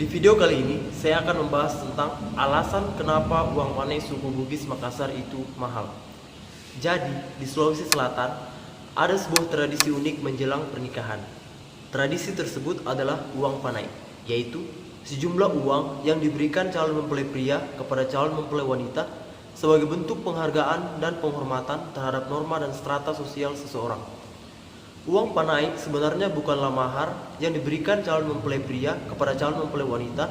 video kali ini, saya akan membahas tentang alasan kenapa uang panai suku Bugis Makassar itu mahal. Jadi, di Sulawesi Selatan, ada sebuah tradisi unik menjelang pernikahan. Tradisi tersebut adalah uang panai, yaitu sejumlah uang yang diberikan calon mempelai pria kepada calon mempelai wanita sebagai bentuk penghargaan dan penghormatan terhadap norma dan strata sosial seseorang. Uang panai sebenarnya bukanlah mahar yang diberikan calon mempelai pria kepada calon mempelai wanita,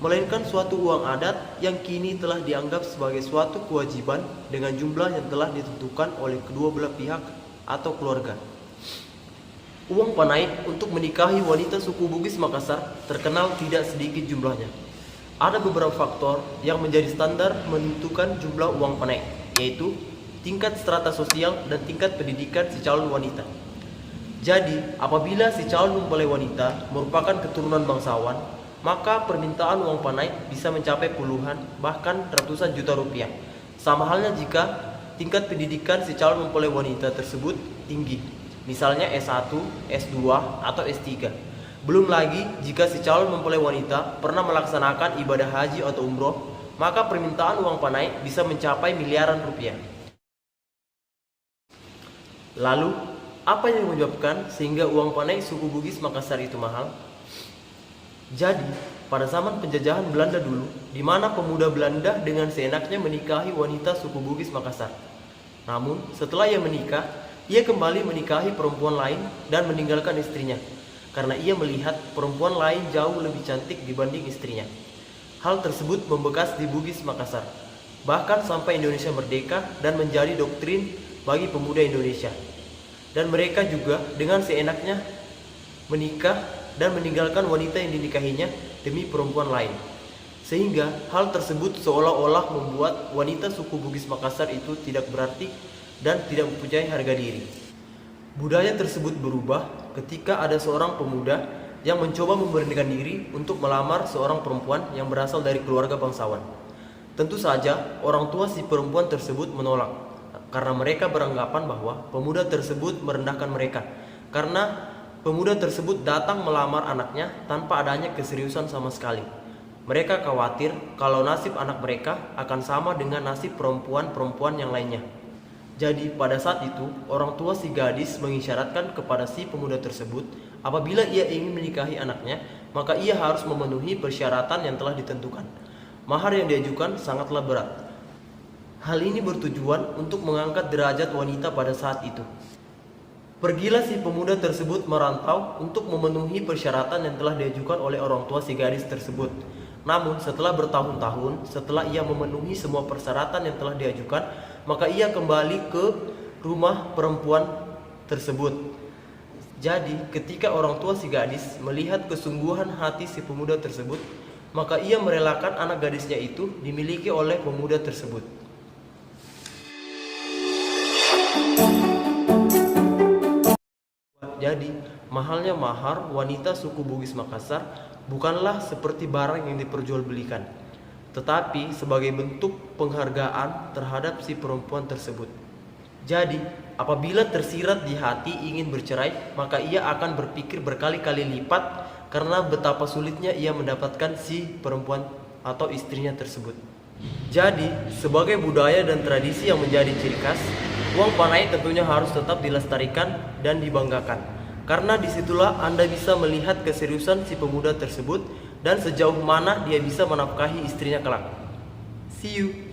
melainkan suatu uang adat yang kini telah dianggap sebagai suatu kewajiban dengan jumlah yang telah ditentukan oleh kedua belah pihak atau keluarga. Uang panai untuk menikahi wanita suku Bugis Makassar terkenal tidak sedikit jumlahnya. Ada beberapa faktor yang menjadi standar menentukan jumlah uang panai, yaitu tingkat strata sosial dan tingkat pendidikan si calon wanita. Jadi, apabila si calon mempelai wanita merupakan keturunan bangsawan, maka permintaan uang panai bisa mencapai puluhan, bahkan ratusan juta rupiah. Sama halnya jika tingkat pendidikan si calon mempelai wanita tersebut tinggi, misalnya S1, S2, atau S3. Belum lagi jika si calon mempelai wanita pernah melaksanakan ibadah haji atau umroh, maka permintaan uang panai bisa mencapai miliaran rupiah. Lalu, apa yang menyebabkan sehingga uang panai suku Bugis Makassar itu mahal? Jadi, pada zaman penjajahan Belanda dulu, di mana pemuda Belanda dengan seenaknya menikahi wanita suku Bugis Makassar. Namun, setelah ia menikah, ia kembali menikahi perempuan lain dan meninggalkan istrinya, karena ia melihat perempuan lain jauh lebih cantik dibanding istrinya. Hal tersebut membekas di Bugis Makassar, bahkan sampai Indonesia merdeka dan menjadi doktrin bagi pemuda Indonesia. Dan mereka juga dengan seenaknya menikah dan meninggalkan wanita yang dinikahinya demi perempuan lain. Sehingga hal tersebut seolah-olah membuat wanita suku Bugis Makassar itu tidak berarti dan tidak mempunyai harga diri. Budaya tersebut berubah ketika ada seorang pemuda yang mencoba memberanikan diri untuk melamar seorang perempuan yang berasal dari keluarga bangsawan. Tentu saja orang tua si perempuan tersebut menolak, karena mereka beranggapan bahwa pemuda tersebut merendahkan mereka, karena pemuda tersebut datang melamar anaknya tanpa adanya keseriusan sama sekali. Mereka khawatir kalau nasib anak mereka akan sama dengan nasib perempuan-perempuan yang lainnya. Jadi pada saat itu, orang tua si gadis mengisyaratkan kepada si pemuda tersebut, apabila ia ingin menikahi anaknya, maka ia harus memenuhi persyaratan yang telah ditentukan. Mahar yang diajukan sangatlah berat. Hal ini bertujuan untuk mengangkat derajat wanita pada saat itu. Pergilah si pemuda tersebut merantau untuk memenuhi persyaratan yang telah diajukan oleh orang tua si gadis tersebut. Namun setelah bertahun-tahun, setelah ia memenuhi semua persyaratan yang telah diajukan, maka ia kembali ke rumah perempuan tersebut. Jadi ketika orang tua si gadis melihat kesungguhan hati si pemuda tersebut, maka ia merelakan anak gadisnya itu dimiliki oleh pemuda tersebut. Jadi, mahalnya mahar wanita suku Bugis Makassar bukanlah seperti barang yang diperjualbelikan, tetapi sebagai bentuk penghargaan terhadap si perempuan tersebut. Jadi, apabila tersirat di hati ingin bercerai, maka ia akan berpikir berkali-kali lipat karena betapa sulitnya ia mendapatkan si perempuan atau istrinya tersebut. Jadi, sebagai budaya dan tradisi yang menjadi ciri khas, uang panai tentunya harus tetap dilestarikan dan dibanggakan. Karena disitulah Anda bisa melihat keseriusan si pemuda tersebut dan sejauh mana dia bisa menafkahi istrinya kelak. See you.